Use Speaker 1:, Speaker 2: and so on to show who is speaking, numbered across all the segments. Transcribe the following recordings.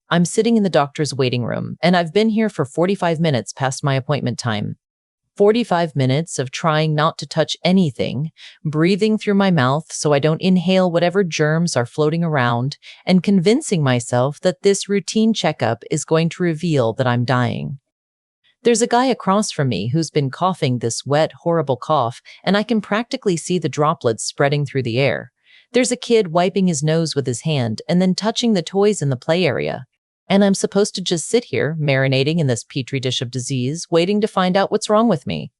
Speaker 1: I'm sitting in the doctor's waiting room, and I've been here for 45 minutes past my appointment time. 45 minutes of trying not to touch anything, breathing through my mouth so I don't inhale whatever germs are floating around, and convincing myself that this routine checkup is going to reveal that I'm dying. There's a guy across from me who's been coughing this wet, horrible cough, and I can practically see the droplets spreading through the air. There's a kid wiping his nose with his hand and then touching the toys in the play area. And I'm supposed to just sit here, marinating in this petri dish of disease, waiting to find out what's wrong with me.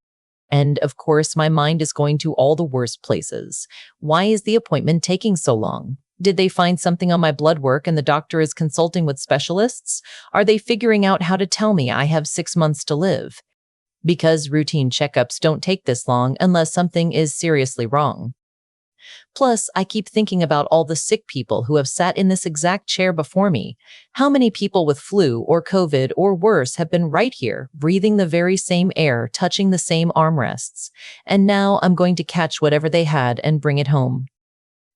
Speaker 1: And, of course, my mind is going to all the worst places. Why is the appointment taking so long? Did they find something on my blood work and the doctor is consulting with specialists? Are they figuring out how to tell me I have 6 months to live? Because routine checkups don't take this long unless something is seriously wrong. Plus, I keep thinking about all the sick people who have sat in this exact chair before me. How many people with flu or COVID or worse have been right here, breathing the very same air, touching the same armrests? And now I'm going to catch whatever they had and bring it home.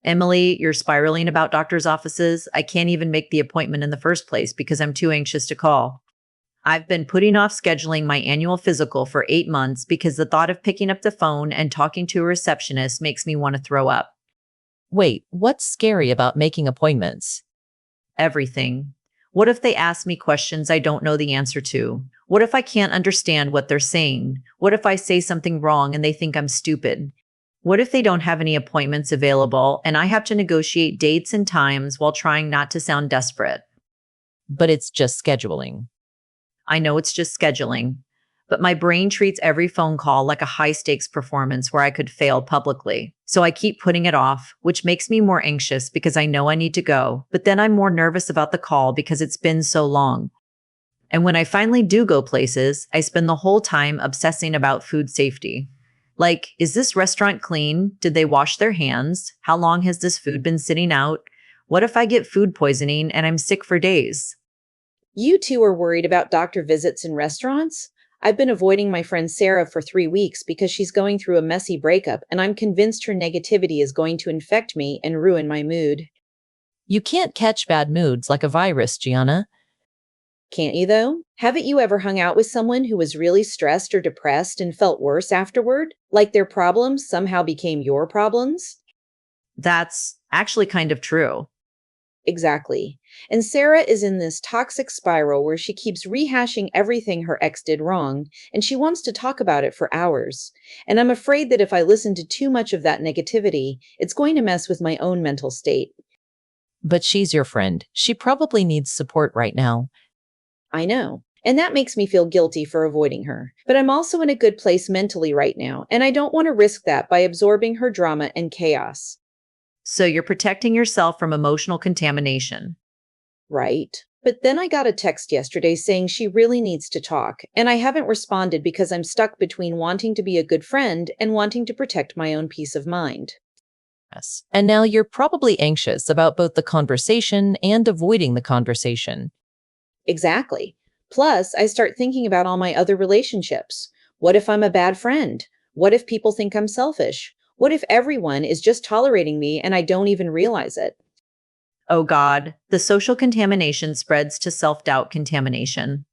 Speaker 2: Emily, you're spiraling about doctor's offices. I can't even make the appointment in the first place because I'm too anxious to call. I've been putting off scheduling my annual physical for 8 months because the thought of picking up the phone and talking to a receptionist makes me want to throw up.
Speaker 1: Wait, what's scary about making appointments?
Speaker 2: Everything. What if they ask me questions I don't know the answer to? What if I can't understand what they're saying? What if I say something wrong and they think I'm stupid? What if they don't have any appointments available and I have to negotiate dates and times while trying not to sound desperate?
Speaker 1: But it's just scheduling.
Speaker 2: I know it's just scheduling, but my brain treats every phone call like a high-stakes performance where I could fail publicly. So I keep putting it off, which makes me more anxious because I know I need to go, but then I'm more nervous about the call because it's been so long. And when I finally do go places, I spend the whole time obsessing about food safety. Like, is this restaurant clean? Did they wash their hands? How long has this food been sitting out? What if I get food poisoning and I'm sick for days?
Speaker 3: You two are worried about doctor visits in restaurants? I've been avoiding my friend Sarah for 3 weeks because she's going through a messy breakup, and I'm convinced her negativity is going to infect me and ruin my mood.
Speaker 1: You can't catch bad moods like a virus, Gianna.
Speaker 3: Can't you, though? Haven't you ever hung out with someone who was really stressed or depressed and felt worse afterward? Like their problems somehow became your problems?
Speaker 2: That's actually kind of true.
Speaker 3: Exactly. And Sarah is in this toxic spiral where she keeps rehashing everything her ex did wrong, and she wants to talk about it for hours. And I'm afraid that if I listen to too much of that negativity, it's going to mess with my own mental state.
Speaker 1: But she's your friend. She probably needs support right now.
Speaker 3: I know. And that makes me feel guilty for avoiding her. But I'm also in a good place mentally right now, and I don't want to risk that by absorbing her drama and chaos.
Speaker 2: So you're protecting yourself from emotional contamination.
Speaker 3: Right. But then I got a text yesterday saying she really needs to talk, and I haven't responded because I'm stuck between wanting to be a good friend and wanting to protect my own peace of mind.
Speaker 1: Yes. And now you're probably anxious about both the conversation and avoiding the conversation.
Speaker 3: Exactly. Plus, I start thinking about all my other relationships. What if I'm a bad friend? What if people think I'm selfish? What if everyone is just tolerating me and I don't even realize it?
Speaker 2: Oh God, the social contamination spreads to self-doubt contamination.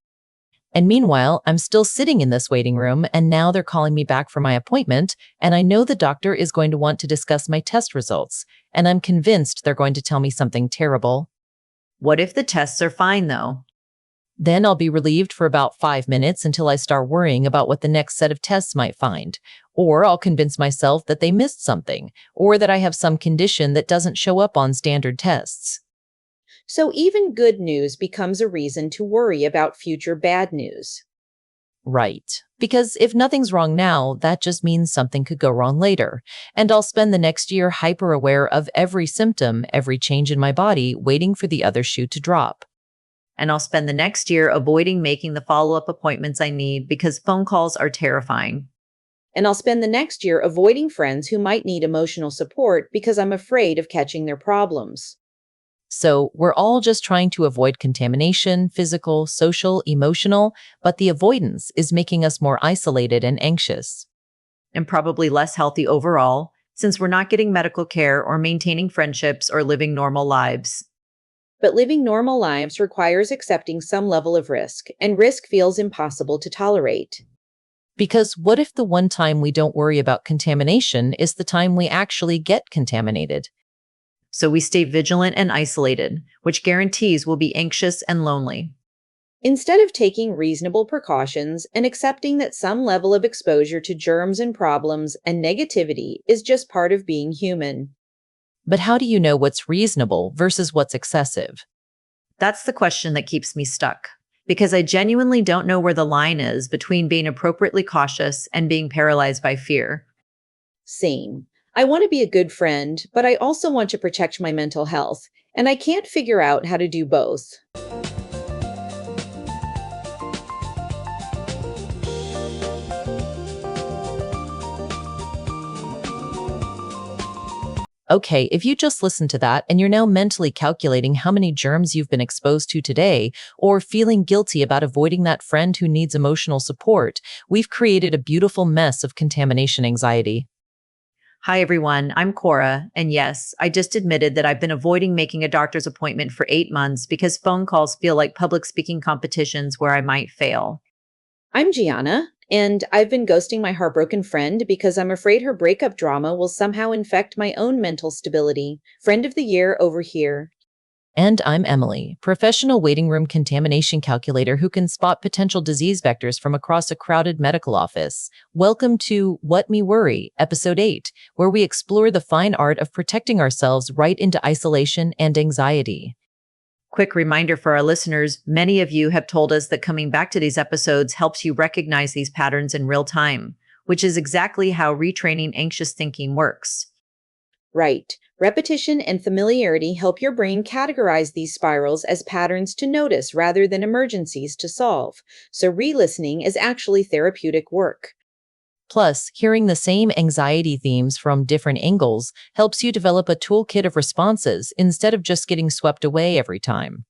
Speaker 1: And meanwhile, I'm still sitting in this waiting room, and now they're calling me back for my appointment, and I know the doctor is going to want to discuss my test results, and I'm convinced they're going to tell me something terrible.
Speaker 2: What if the tests are fine, though?
Speaker 1: Then I'll be relieved for about 5 minutes until I start worrying about what the next set of tests might find. Or I'll convince myself that they missed something, or that I have some condition that doesn't show up on standard tests.
Speaker 3: So even good news becomes a reason to worry about future bad news.
Speaker 1: Right. Because if nothing's wrong now, that just means something could go wrong later. And I'll spend the next year hyper-aware of every symptom, every change in my body, waiting for the other shoe to drop.
Speaker 2: And I'll spend the next year avoiding making the follow-up appointments I need because phone calls are terrifying.
Speaker 3: And I'll spend the next year avoiding friends who might need emotional support because I'm afraid of catching their problems.
Speaker 1: So we're all just trying to avoid contamination, physical, social, emotional, but the avoidance is making us more isolated and anxious.
Speaker 2: And probably less healthy overall, since we're not getting medical care or maintaining friendships or living normal lives.
Speaker 3: But living normal lives requires accepting some level of risk, and risk feels impossible to tolerate.
Speaker 1: Because what if the one time we don't worry about contamination is the time we actually get contaminated?
Speaker 2: So we stay vigilant and isolated, which guarantees we'll be anxious and lonely.
Speaker 3: Instead of taking reasonable precautions and accepting that some level of exposure to germs and problems and negativity is just part of being human.
Speaker 1: But how do you know what's reasonable versus what's excessive?
Speaker 2: That's the question that keeps me stuck, because I genuinely don't know where the line is between being appropriately cautious and being paralyzed by fear.
Speaker 3: Same. I want to be a good friend, but I also want to protect my mental health, and I can't figure out how to do both.
Speaker 1: Okay, if you just listened to that and you're now mentally calculating how many germs you've been exposed to today, or feeling guilty about avoiding that friend who needs emotional support, we've created a beautiful mess of contamination anxiety.
Speaker 2: Hi, everyone. I'm Cora. And yes, I just admitted that I've been avoiding making a doctor's appointment for 8 months because phone calls feel like public speaking competitions where I might fail.
Speaker 3: I'm Gianna, and I've been ghosting my heartbroken friend because I'm afraid her breakup drama will somehow infect my own mental stability. Friend of the year over here.
Speaker 1: And I'm Emily, professional waiting room contamination calculator who can spot potential disease vectors from across a crowded medical office. Welcome to Whatmeworry, Episode 8, where we explore the fine art of protecting ourselves right into isolation and anxiety.
Speaker 2: Quick reminder for our listeners, many of you have told us that coming back to these episodes helps you recognize these patterns in real time, which is exactly how retraining anxious thinking works.
Speaker 3: Right. Repetition and familiarity help your brain categorize these spirals as patterns to notice rather than emergencies to solve. So re-listening is actually therapeutic work.
Speaker 1: Plus, hearing the same anxiety themes from different angles helps you develop a toolkit of responses instead of just getting swept away every time.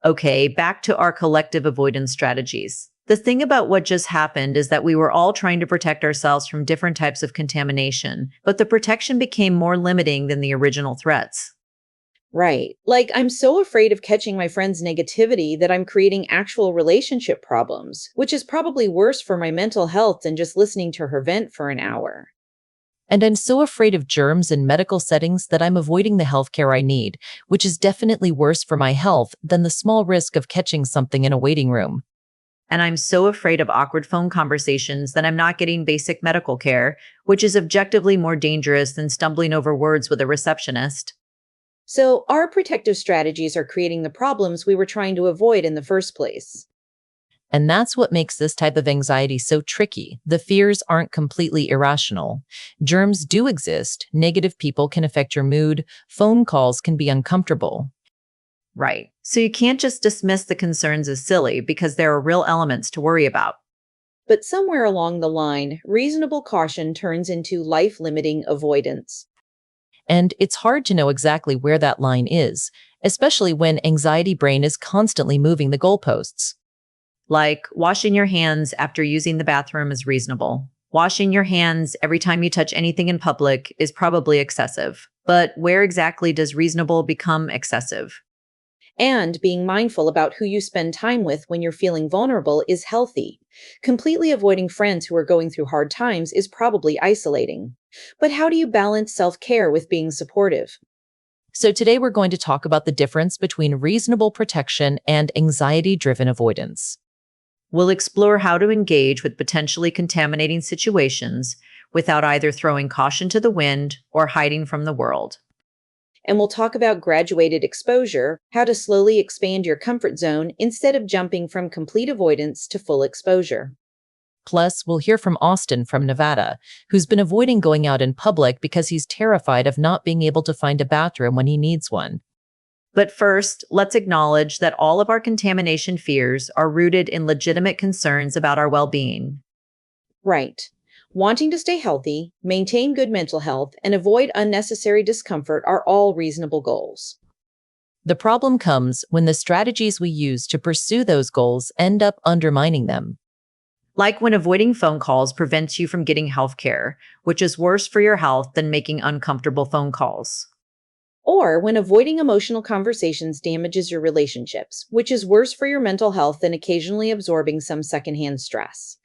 Speaker 2: Okay, back to our collective avoidance strategies. The thing about what just happened is that we were all trying to protect ourselves from different types of contamination, but the protection became more limiting than the original threats.
Speaker 3: Right. Like, I'm so afraid of catching my friend's negativity that I'm creating actual relationship problems, which is probably worse for my mental health than just listening to her vent for an hour.
Speaker 1: And I'm so afraid of germs in medical settings that I'm avoiding the healthcare I need, which is definitely worse for my health than the small risk of catching something in a waiting room.
Speaker 2: And I'm so afraid of awkward phone conversations that I'm not getting basic medical care, which is objectively more dangerous than stumbling over words with a receptionist.
Speaker 3: So, our protective strategies are creating the problems we were trying to avoid in the first place.
Speaker 1: And that's what makes this type of anxiety so tricky. The fears aren't completely irrational. Germs do exist. Negative people can affect your mood. Phone calls can be uncomfortable.
Speaker 2: Right. So you can't just dismiss the concerns as silly because there are real elements to worry about.
Speaker 3: But somewhere along the line, reasonable caution turns into life-limiting avoidance.
Speaker 1: And it's hard to know exactly where that line is, especially when anxiety brain is constantly moving the goalposts.
Speaker 2: Like washing your hands after using the bathroom is reasonable. Washing your hands every time you touch anything in public is probably excessive. But where exactly does reasonable become excessive?
Speaker 3: And being mindful about who you spend time with when you're feeling vulnerable is healthy. Completely avoiding friends who are going through hard times is probably isolating. But how do you balance self-care with being supportive?
Speaker 1: So today we're going to talk about the difference between reasonable protection and anxiety-driven avoidance.
Speaker 2: We'll explore how to engage with potentially contaminating situations without either throwing caution to the wind or hiding from the world.
Speaker 3: And we'll talk about graduated exposure, how to slowly expand your comfort zone instead of jumping from complete avoidance to full exposure.
Speaker 1: Plus, we'll hear from Austin from Nevada, who's been avoiding going out in public because he's terrified of not being able to find a bathroom when he needs one.
Speaker 2: But first, let's acknowledge that all of our contamination fears are rooted in legitimate concerns about our well-being.
Speaker 3: Right. Wanting to stay healthy, maintain good mental health, and avoid unnecessary discomfort are all reasonable goals.
Speaker 1: The problem comes when the strategies we use to pursue those goals end up undermining them.
Speaker 2: Like when avoiding phone calls prevents you from getting health care, which is worse for your health than making uncomfortable phone calls.
Speaker 3: Or when avoiding emotional conversations damages your relationships, which is worse for your mental health than occasionally absorbing some secondhand stress.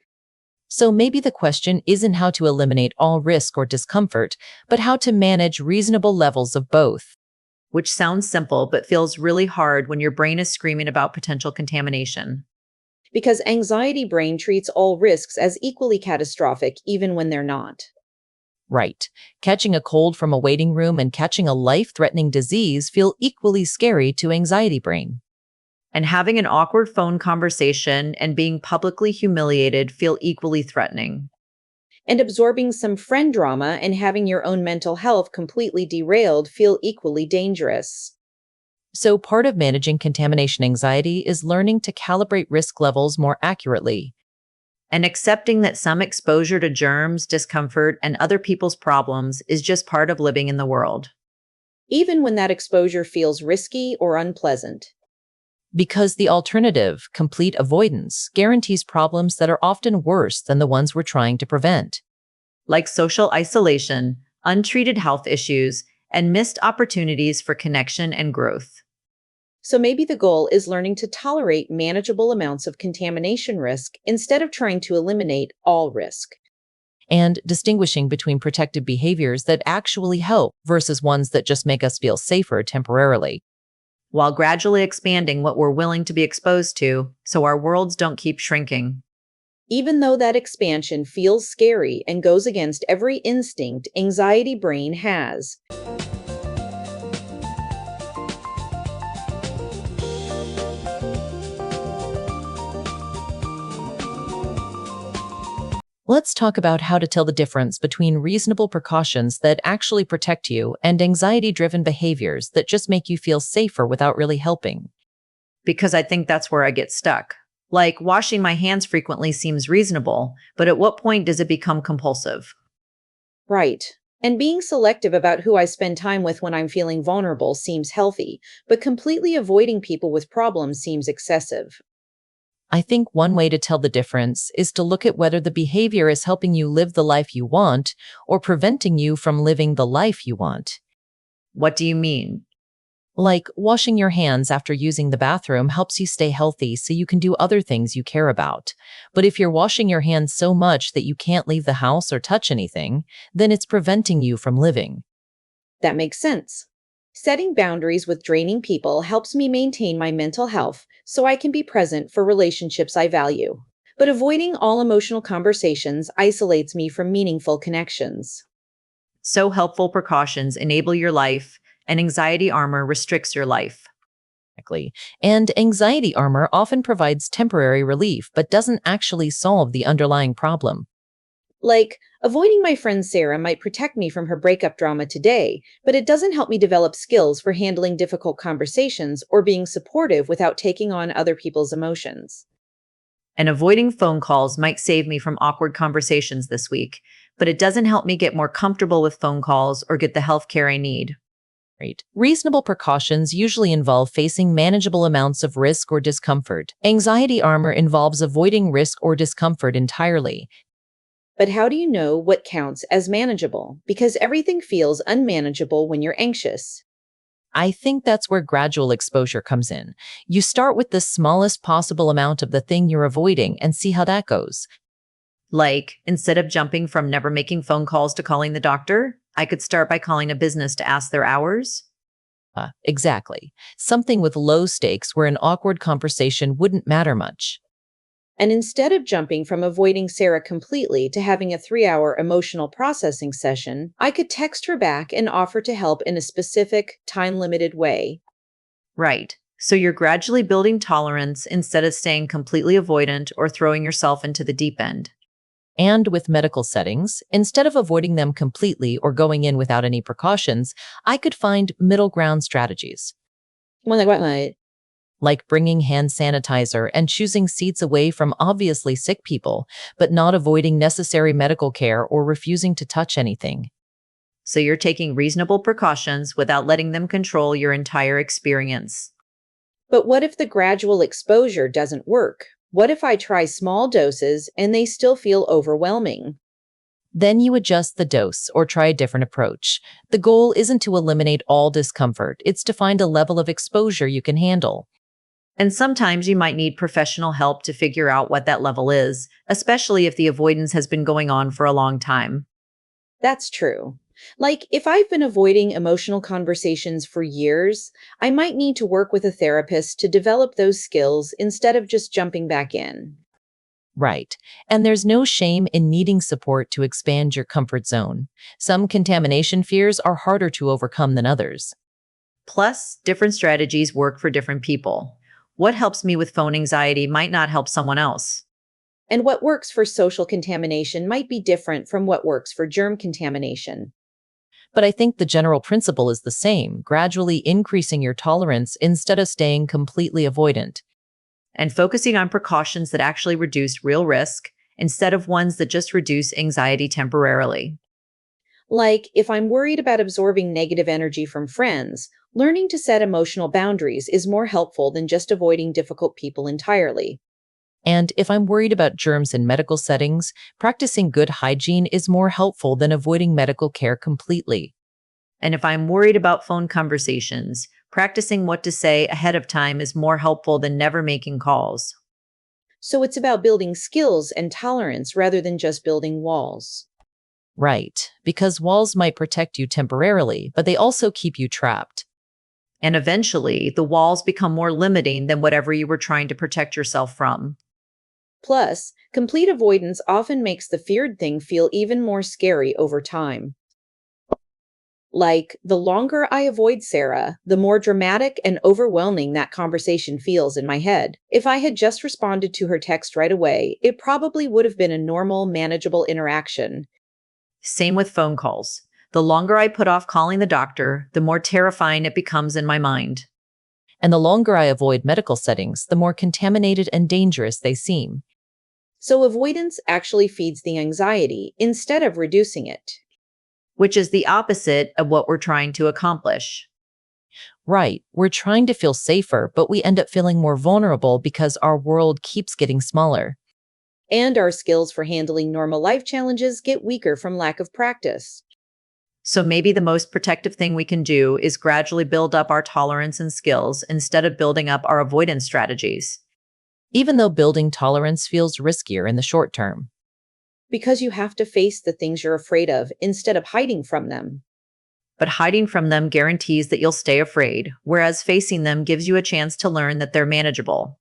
Speaker 1: So maybe the question isn't how to eliminate all risk or discomfort, but how to manage reasonable levels of both.
Speaker 2: Which sounds simple but feels really hard when your brain is screaming about potential contamination.
Speaker 3: Because anxiety brain treats all risks as equally catastrophic, even when they're not.
Speaker 1: Right. Catching a cold from a waiting room and catching a life-threatening disease feel equally scary to anxiety brain.
Speaker 2: And having an awkward phone conversation and being publicly humiliated feel equally threatening.
Speaker 3: And absorbing some friend drama and having your own mental health completely derailed feel equally dangerous.
Speaker 1: So part of managing contamination anxiety is learning to calibrate risk levels more accurately.
Speaker 2: And accepting that some exposure to germs, discomfort, and other people's problems is just part of living in the world.
Speaker 3: Even when that exposure feels risky or unpleasant.
Speaker 1: Because the alternative, complete avoidance, guarantees problems that are often worse than the ones we're trying to prevent.
Speaker 2: Like social isolation, untreated health issues, and missed opportunities for connection and growth.
Speaker 3: So maybe the goal is learning to tolerate manageable amounts of contamination risk instead of trying to eliminate all risk.
Speaker 1: And distinguishing between protective behaviors that actually help versus ones that just make us feel safer temporarily.
Speaker 2: While gradually expanding what we're willing to be exposed to so our worlds don't keep shrinking.
Speaker 3: Even though that expansion feels scary and goes against every instinct anxiety brain has.
Speaker 1: Let's talk about how to tell the difference between reasonable precautions that actually protect you and anxiety-driven behaviors that just make you feel safer without really helping.
Speaker 2: Because I think that's where I get stuck. Like, washing my hands frequently seems reasonable, but at what point does it become compulsive?
Speaker 3: Right. And being selective about who I spend time with when I'm feeling vulnerable seems healthy, but completely avoiding people with problems seems excessive.
Speaker 1: I think one way to tell the difference is to look at whether the behavior is helping you live the life you want or preventing you from living the life you want.
Speaker 2: What do you mean?
Speaker 1: Like, washing your hands after using the bathroom helps you stay healthy so you can do other things you care about. But if you're washing your hands so much that you can't leave the house or touch anything, then it's preventing you from living.
Speaker 3: That makes sense. Setting boundaries with draining people helps me maintain my mental health so I can be present for relationships I value. But avoiding all emotional conversations isolates me from meaningful connections.
Speaker 2: So helpful precautions enable your life, and anxiety armor restricts your life.
Speaker 1: Exactly. And anxiety armor often provides temporary relief, but doesn't actually solve the underlying problem.
Speaker 3: Like, avoiding my friend Sarah might protect me from her breakup drama today, but it doesn't help me develop skills for handling difficult conversations or being supportive without taking on other people's emotions.
Speaker 2: And avoiding phone calls might save me from awkward conversations this week, but it doesn't help me get more comfortable with phone calls or get the health care I need.
Speaker 1: Right. Reasonable precautions usually involve facing manageable amounts of risk or discomfort. Anxiety armor involves avoiding risk or discomfort entirely.
Speaker 3: But how do you know what counts as manageable? Because everything feels unmanageable when you're anxious.
Speaker 1: I think that's where gradual exposure comes in. You start with the smallest possible amount of the thing you're avoiding and see how that goes.
Speaker 2: Like, instead of jumping from never making phone calls to calling the doctor, I could start by calling a business to ask their hours.
Speaker 1: Exactly. Something with low stakes where an awkward conversation wouldn't matter much.
Speaker 3: And instead of jumping from avoiding Sarah completely to having a 3-hour emotional processing session, I could text her back and offer to help in a specific, time-limited way.
Speaker 2: Right. So you're gradually building tolerance instead of staying completely avoidant or throwing yourself into the deep end.
Speaker 1: And with medical settings, instead of avoiding them completely or going in without any precautions, I could find middle ground strategies. Like bringing hand sanitizer and choosing seats away from obviously sick people, but not avoiding necessary medical care or refusing to touch anything.
Speaker 2: So you're taking reasonable precautions without letting them control your entire experience.
Speaker 3: But what if the gradual exposure doesn't work? What if I try small doses and they still feel overwhelming?
Speaker 1: Then you adjust the dose or try a different approach. The goal isn't to eliminate all discomfort, it's to find a level of exposure you can handle.
Speaker 2: And sometimes you might need professional help to figure out what that level is, especially if the avoidance has been going on for a long time.
Speaker 3: That's true. Like, if I've been avoiding emotional conversations for years, I might need to work with a therapist to develop those skills instead of just jumping back in.
Speaker 1: Right. And there's no shame in needing support to expand your comfort zone. Some contamination fears are harder to overcome than others.
Speaker 2: Plus, different strategies work for different people. What helps me with phone anxiety might not help someone else.
Speaker 3: And what works for social contamination might be different from what works for germ contamination.
Speaker 1: But I think the general principle is the same, gradually increasing your tolerance instead of staying completely avoidant.
Speaker 2: And focusing on precautions that actually reduce real risk instead of ones that just reduce anxiety temporarily.
Speaker 3: Like, if I'm worried about absorbing negative energy from friends, learning to set emotional boundaries is more helpful than just avoiding difficult people entirely.
Speaker 1: And if I'm worried about germs in medical settings, practicing good hygiene is more helpful than avoiding medical care completely.
Speaker 2: And if I'm worried about phone conversations, practicing what to say ahead of time is more helpful than never making calls.
Speaker 3: So it's about building skills and tolerance rather than just building walls.
Speaker 1: Right, because walls might protect you temporarily, but they also keep you trapped.
Speaker 2: And eventually, the walls become more limiting than whatever you were trying to protect yourself from.
Speaker 3: Plus, complete avoidance often makes the feared thing feel even more scary over time. Like, the longer I avoid Sarah, the more dramatic and overwhelming that conversation feels in my head. If I had just responded to her text right away, it probably would have been a normal, manageable interaction.
Speaker 2: Same with phone calls. The longer I put off calling the doctor, the more terrifying it becomes in my mind.
Speaker 1: And the longer I avoid medical settings, the more contaminated and dangerous they seem.
Speaker 3: So avoidance actually feeds the anxiety instead of reducing it.
Speaker 2: Which is the opposite of what we're trying to accomplish.
Speaker 1: Right, we're trying to feel safer, but we end up feeling more vulnerable because our world keeps getting smaller.
Speaker 3: And our skills for handling normal life challenges get weaker from lack of practice.
Speaker 2: So maybe the most protective thing we can do is gradually build up our tolerance and skills instead of building up our avoidance strategies.
Speaker 1: Even though building tolerance feels riskier in the short term.
Speaker 3: Because you have to face the things you're afraid of instead of hiding from them.
Speaker 2: But hiding from them guarantees that you'll stay afraid, whereas facing them gives you a chance to learn that they're manageable.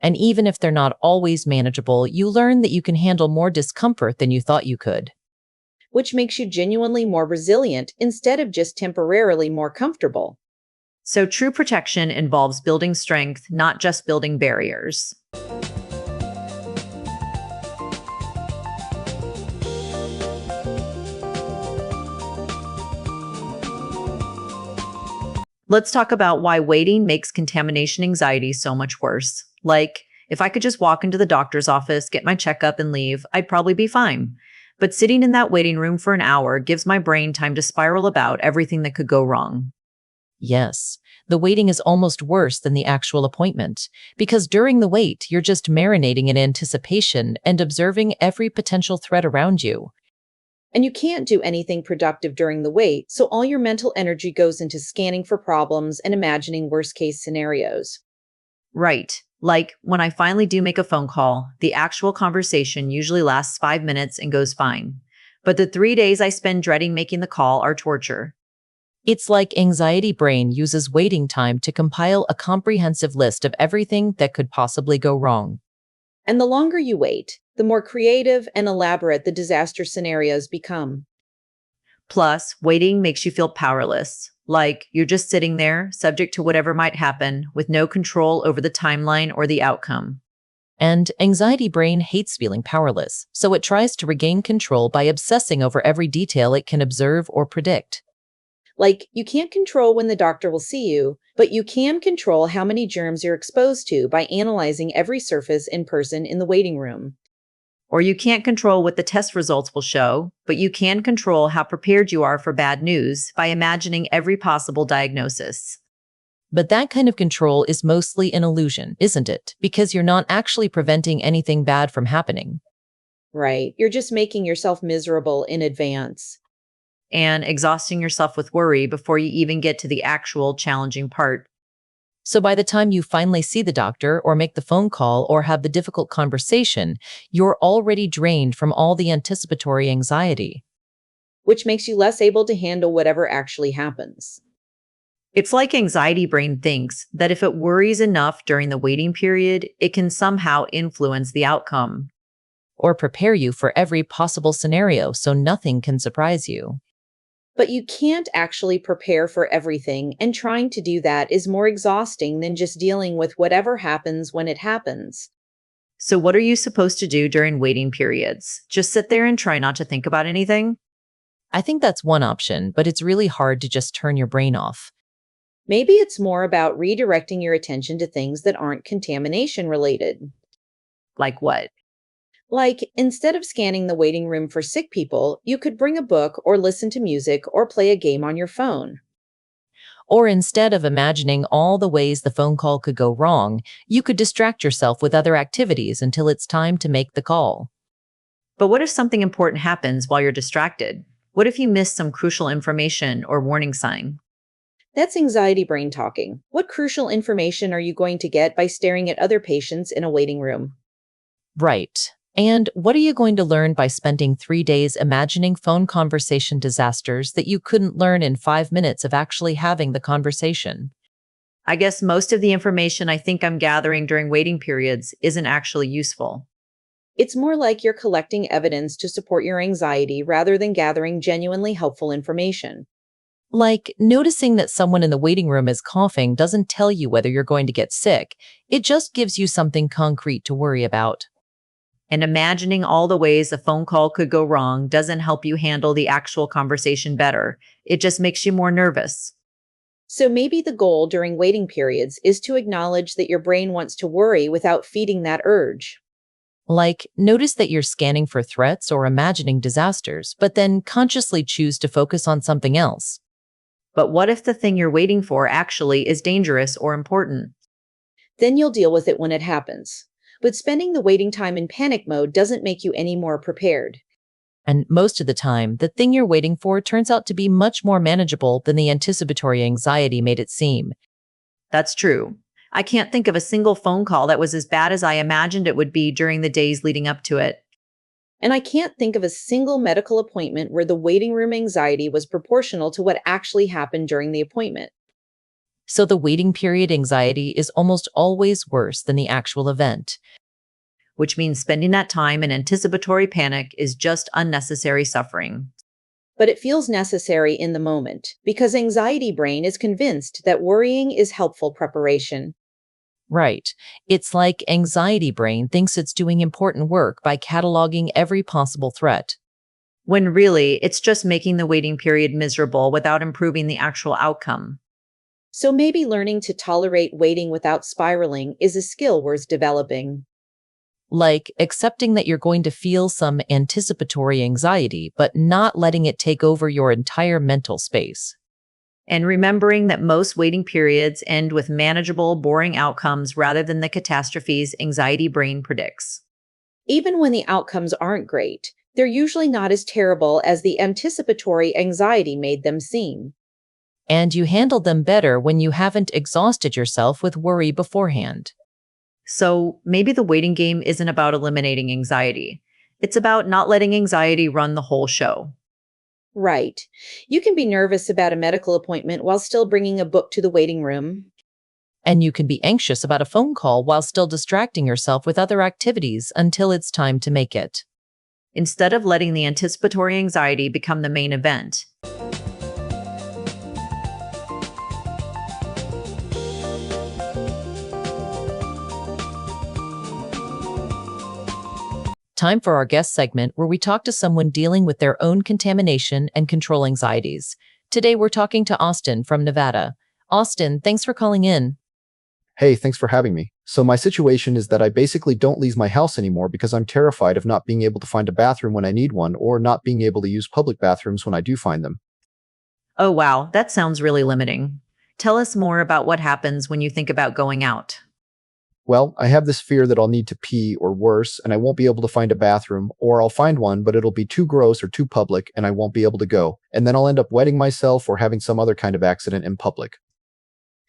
Speaker 1: And even if they're not always manageable, you learn that you can handle more discomfort than you thought you could.
Speaker 3: Which makes you genuinely more resilient instead of just temporarily more comfortable.
Speaker 2: So true protection involves building strength, not just building barriers. Let's talk about why waiting makes contamination anxiety so much worse. Like, if I could just walk into the doctor's office, get my checkup, and leave, I'd probably be fine. But sitting in that waiting room for an hour gives my brain time to spiral about everything that could go wrong.
Speaker 1: Yes, the waiting is almost worse than the actual appointment, because during the wait, you're just marinating in anticipation and observing every potential threat around you.
Speaker 3: And you can't do anything productive during the wait, so all your mental energy goes into scanning for problems and imagining worst-case scenarios.
Speaker 2: Right. Like, when I finally do make a phone call, the actual conversation usually lasts 5 minutes and goes fine. But the 3 days I spend dreading making the call are torture.
Speaker 1: It's like anxiety brain uses waiting time to compile a comprehensive list of everything that could possibly go wrong.
Speaker 3: And the longer you wait, the more creative and elaborate the disaster scenarios become.
Speaker 2: Plus, waiting makes you feel powerless. Like, you're just sitting there, subject to whatever might happen, with no control over the timeline or the outcome.
Speaker 1: And anxiety brain hates feeling powerless, so it tries to regain control by obsessing over every detail it can observe or predict.
Speaker 3: Like, you can't control when the doctor will see you, but you can control how many germs you're exposed to by analyzing every surface in person in the waiting room.
Speaker 2: Or you can't control what the test results will show, but you can control how prepared you are for bad news by imagining every possible diagnosis.
Speaker 1: But that kind of control is mostly an illusion, isn't it? Because you're not actually preventing anything bad from happening.
Speaker 3: Right. You're just making yourself miserable in advance.
Speaker 2: and exhausting yourself with worry before you even get to the actual challenging part.
Speaker 1: So by the time you finally see the doctor or make the phone call or have the difficult conversation, you're already drained from all the anticipatory anxiety.
Speaker 3: Which makes you less able to handle whatever actually happens.
Speaker 2: It's like anxiety brain thinks that if it worries enough during the waiting period, it can somehow influence the outcome.
Speaker 1: Or prepare you for every possible scenario so nothing can surprise you.
Speaker 3: But you can't actually prepare for everything, and trying to do that is more exhausting than just dealing with whatever happens when it happens.
Speaker 2: So what are you supposed to do during waiting periods? Just sit there and try not to think about anything?
Speaker 1: I think that's one option, but it's really hard to just turn your brain off.
Speaker 3: Maybe it's more about redirecting your attention to things that aren't contamination related.
Speaker 2: Like what?
Speaker 3: Like, instead of scanning the waiting room for sick people, you could bring a book or listen to music or play a game on your phone.
Speaker 1: Or instead of imagining all the ways the phone call could go wrong, you could distract yourself with other activities until it's time to make the call.
Speaker 2: But what if something important happens while you're distracted? What if you miss some crucial information or warning sign?
Speaker 3: That's anxiety brain talking. What crucial information are you going to get by staring at other patients in a waiting room?
Speaker 1: Right. And what are you going to learn by spending 3 days imagining phone conversation disasters that you couldn't learn in 5 minutes of actually having the conversation?
Speaker 2: I guess most of the information I think I'm gathering during waiting periods isn't actually useful.
Speaker 3: It's more like you're collecting evidence to support your anxiety rather than gathering genuinely helpful information.
Speaker 1: Like, noticing that someone in the waiting room is coughing doesn't tell you whether you're going to get sick. It just gives you something concrete to worry about.
Speaker 2: And imagining all the ways a phone call could go wrong doesn't help you handle the actual conversation better. It just makes you more nervous.
Speaker 3: So maybe the goal during waiting periods is to acknowledge that your brain wants to worry without feeding that urge.
Speaker 1: Like, notice that you're scanning for threats or imagining disasters, but then consciously choose to focus on something else.
Speaker 2: But what if the thing you're waiting for actually is dangerous or important?
Speaker 3: Then you'll deal with it when it happens. But spending the waiting time in panic mode doesn't make you any more prepared.
Speaker 1: And most of the time, the thing you're waiting for turns out to be much more manageable than the anticipatory anxiety made it seem.
Speaker 2: That's true. I can't think of a single phone call that was as bad as I imagined it would be during the days leading up to it.
Speaker 3: And I can't think of a single medical appointment where the waiting room anxiety was proportional to what actually happened during the appointment.
Speaker 1: So the waiting period anxiety is almost always worse than the actual event.
Speaker 2: Which means spending that time in anticipatory panic is just unnecessary suffering.
Speaker 3: But it feels necessary in the moment because anxiety brain is convinced that worrying is helpful preparation.
Speaker 1: Right. It's like anxiety brain thinks it's doing important work by cataloging every possible threat.
Speaker 2: When really, it's just making the waiting period miserable without improving the actual outcome.
Speaker 3: So maybe learning to tolerate waiting without spiraling is a skill worth developing.
Speaker 1: Like accepting that you're going to feel some anticipatory anxiety, but not letting it take over your entire mental space.
Speaker 2: And remembering that most waiting periods end with manageable, boring outcomes rather than the catastrophes anxiety brain predicts.
Speaker 3: Even when the outcomes aren't great, they're usually not as terrible as the anticipatory anxiety made them seem.
Speaker 1: And you handle them better when you haven't exhausted yourself with worry beforehand.
Speaker 2: So maybe the waiting game isn't about eliminating anxiety. It's about not letting anxiety run the whole show.
Speaker 3: Right. You can be nervous about a medical appointment while still bringing a book to the waiting room.
Speaker 1: And you can be anxious about a phone call while still distracting yourself with other activities until it's time to make it.
Speaker 2: Instead of letting the anticipatory anxiety become the main event.
Speaker 1: Time for our guest segment where we talk to someone dealing with their own contamination and control anxieties. Today we're talking to Austin from Nevada. Austin, thanks for calling in.
Speaker 4: Hey, thanks for having me. So my situation is that I basically don't leave my house anymore because I'm terrified of not being able to find a bathroom when I need one or not being able to use public bathrooms when I do find them.
Speaker 2: Oh wow, that sounds really limiting. Tell us more about what happens when you think about going out.
Speaker 4: Well, I have this fear that I'll need to pee or worse, and I won't be able to find a bathroom, or I'll find one, but it'll be too gross or too public, and I won't be able to go. And then I'll end up wetting myself or having some other kind of accident in public.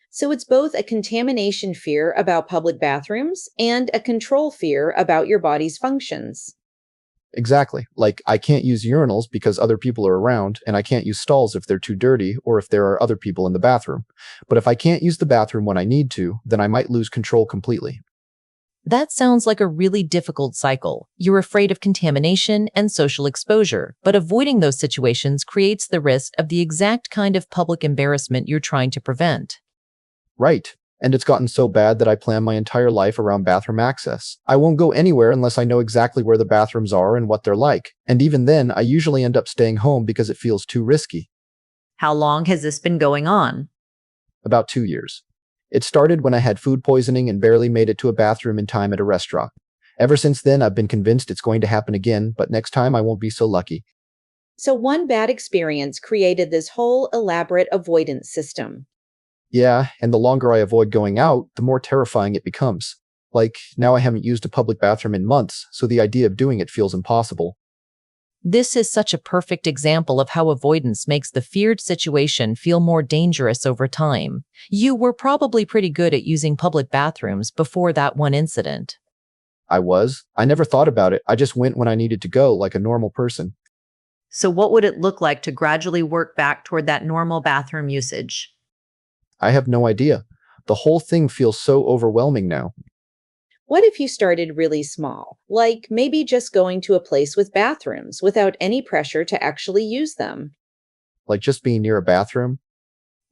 Speaker 3: So it's both a contamination fear about public bathrooms and a control fear about your body's functions.
Speaker 4: Exactly. Like, I can't use urinals because other people are around, and I can't use stalls if they're too dirty or if there are other people in the bathroom. But if I can't use the bathroom when I need to, then I might lose control completely.
Speaker 1: That sounds like a really difficult cycle. You're afraid of contamination and social exposure, but avoiding those situations creates the risk of the exact kind of public embarrassment you're trying to prevent.
Speaker 4: Right. And it's gotten so bad that I plan my entire life around bathroom access. I won't go anywhere unless I know exactly where the bathrooms are and what they're like. And even then, I usually end up staying home because it feels too risky.
Speaker 2: How long has this been going on?
Speaker 4: About 2 years. It started when I had food poisoning and barely made it to a bathroom in time at a restaurant. Ever since then, I've been convinced it's going to happen again, but next time I won't be so lucky.
Speaker 3: So one bad experience created this whole elaborate avoidance system.
Speaker 4: Yeah, and the longer I avoid going out, the more terrifying it becomes. Like, now I haven't used a public bathroom in months, so the idea of doing it feels impossible.
Speaker 1: This is such a perfect example of how avoidance makes the feared situation feel more dangerous over time. You were probably pretty good at using public bathrooms before that one incident.
Speaker 4: I never thought about it. I just went when I needed to go, like a normal person.
Speaker 2: So what would it look like to gradually work back toward that normal bathroom usage?
Speaker 4: I have no idea. The whole thing feels so overwhelming now.
Speaker 3: What if you started really small, like maybe just going to a place with bathrooms without any pressure to actually use them?
Speaker 4: Like just being near a bathroom?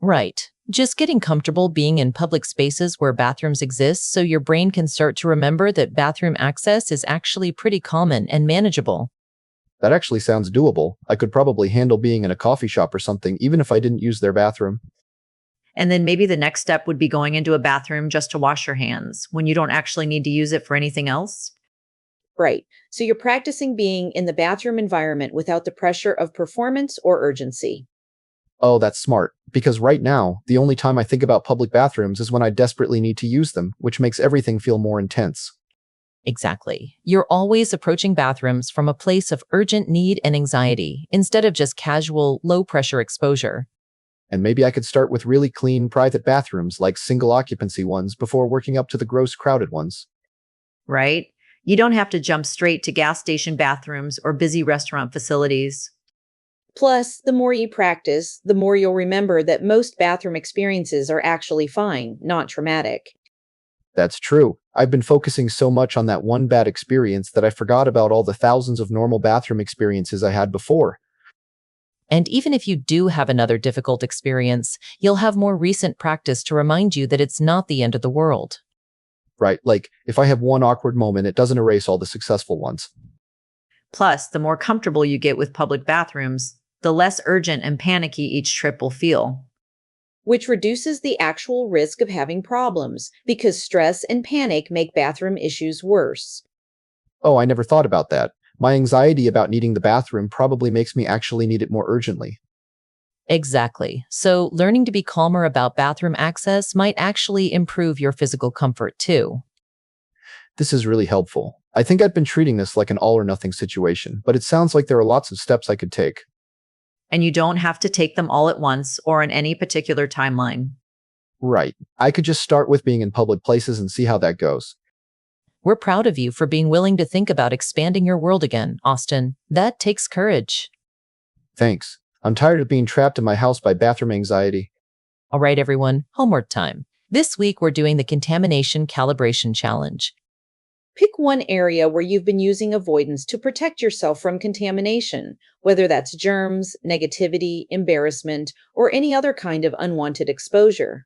Speaker 1: Right. Just getting comfortable being in public spaces where bathrooms exist so your brain can start to remember that bathroom access is actually pretty common and manageable.
Speaker 4: That actually sounds doable. I could probably handle being in a coffee shop or something, even if I didn't use their bathroom.
Speaker 2: And then maybe the next step would be going into a bathroom just to wash your hands when you don't actually need to use it for anything else.
Speaker 3: Right. So you're practicing being in the bathroom environment without the pressure of performance or urgency.
Speaker 4: Oh, that's smart. Because right now, the only time I think about public bathrooms is when I desperately need to use them, which makes everything feel more intense.
Speaker 1: Exactly. You're always approaching bathrooms from a place of urgent need and anxiety instead of just casual, low-pressure exposure.
Speaker 4: And maybe I could start with really clean private bathrooms, like single occupancy ones, before working up to the gross crowded ones.
Speaker 2: Right? You don't have to jump straight to gas station bathrooms or busy restaurant facilities.
Speaker 3: Plus, the more you practice, the more you'll remember that most bathroom experiences are actually fine, not traumatic.
Speaker 4: That's true. I've been focusing so much on that one bad experience that I forgot about all the thousands of normal bathroom experiences I had before.
Speaker 1: And even if you do have another difficult experience, you'll have more recent practice to remind you that it's not the end of the world.
Speaker 4: Right, like, if I have one awkward moment, it doesn't erase all the successful ones.
Speaker 2: Plus, the more comfortable you get with public bathrooms, the less urgent and panicky each trip will feel.
Speaker 3: Which reduces the actual risk of having problems, because stress and panic make bathroom issues worse.
Speaker 4: Oh, I never thought about that. My anxiety about needing the bathroom probably makes me actually need it more urgently.
Speaker 1: Exactly. So learning to be calmer about bathroom access might actually improve your physical comfort too.
Speaker 4: This is really helpful. I think I've been treating this like an all-or-nothing situation, but it sounds like there are lots of steps I could take.
Speaker 2: And you don't have to take them all at once or in any particular timeline.
Speaker 4: Right. I could just start with being in public places and see how that goes.
Speaker 1: We're proud of you for being willing to think about expanding your world again, Austin. That takes courage.
Speaker 4: Thanks. I'm tired of being trapped in my house by bathroom anxiety.
Speaker 1: All right, everyone, homework time. This week, we're doing the Contamination Calibration Challenge.
Speaker 3: Pick one area where you've been using avoidance to protect yourself from contamination, whether that's germs, negativity, embarrassment, or any other kind of unwanted exposure.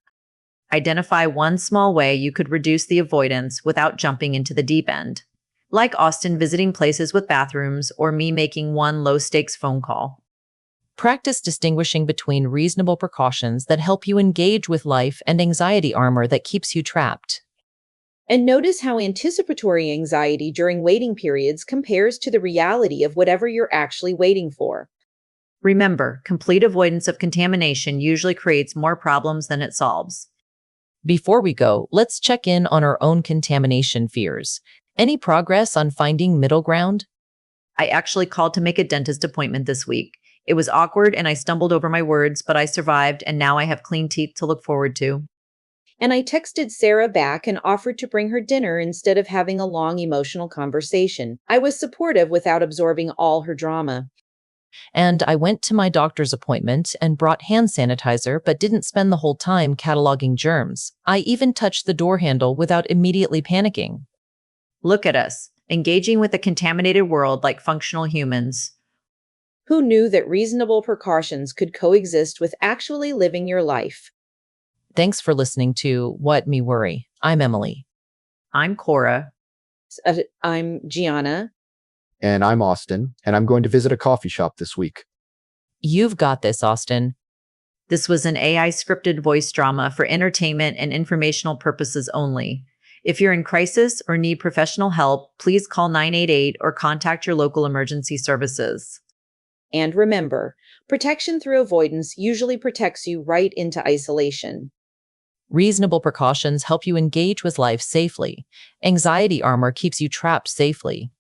Speaker 2: Identify one small way you could reduce the avoidance without jumping into the deep end. Like Austin visiting places with bathrooms or me making one low-stakes phone call.
Speaker 1: Practice distinguishing between reasonable precautions that help you engage with life and anxiety armor that keeps you trapped.
Speaker 3: And notice how anticipatory anxiety during waiting periods compares to the reality of whatever you're actually waiting for.
Speaker 2: Remember, complete avoidance of contamination usually creates more problems than it solves.
Speaker 1: Before we go, let's check in on our own contamination fears. Any progress on finding middle ground?
Speaker 2: I actually called to make a dentist appointment this week. It was awkward and I stumbled over my words, but I survived and now I have clean teeth to look forward to.
Speaker 3: And I texted Sarah back and offered to bring her dinner instead of having a long emotional conversation. I was supportive without absorbing all her drama.
Speaker 1: And I went to my doctor's appointment and brought hand sanitizer, but didn't spend the whole time cataloging germs. I even touched the door handle without immediately panicking.
Speaker 2: Look at us, engaging with a contaminated world like functional humans.
Speaker 3: Who knew that reasonable precautions could coexist with actually living your life?
Speaker 1: Thanks for listening to What Me Worry. I'm Emily.
Speaker 2: I'm Cora.
Speaker 3: I'm Gianna.
Speaker 4: And I'm Austin, and I'm going to visit a coffee shop this week.
Speaker 1: You've got this, Austin.
Speaker 2: This was an AI scripted voice drama for entertainment and informational purposes only. If you're in crisis or need professional help, please call 988 or contact your local emergency services.
Speaker 3: And remember, protection through avoidance usually protects you right into isolation.
Speaker 1: Reasonable precautions help you engage with life safely. Anxiety armor keeps you trapped safely.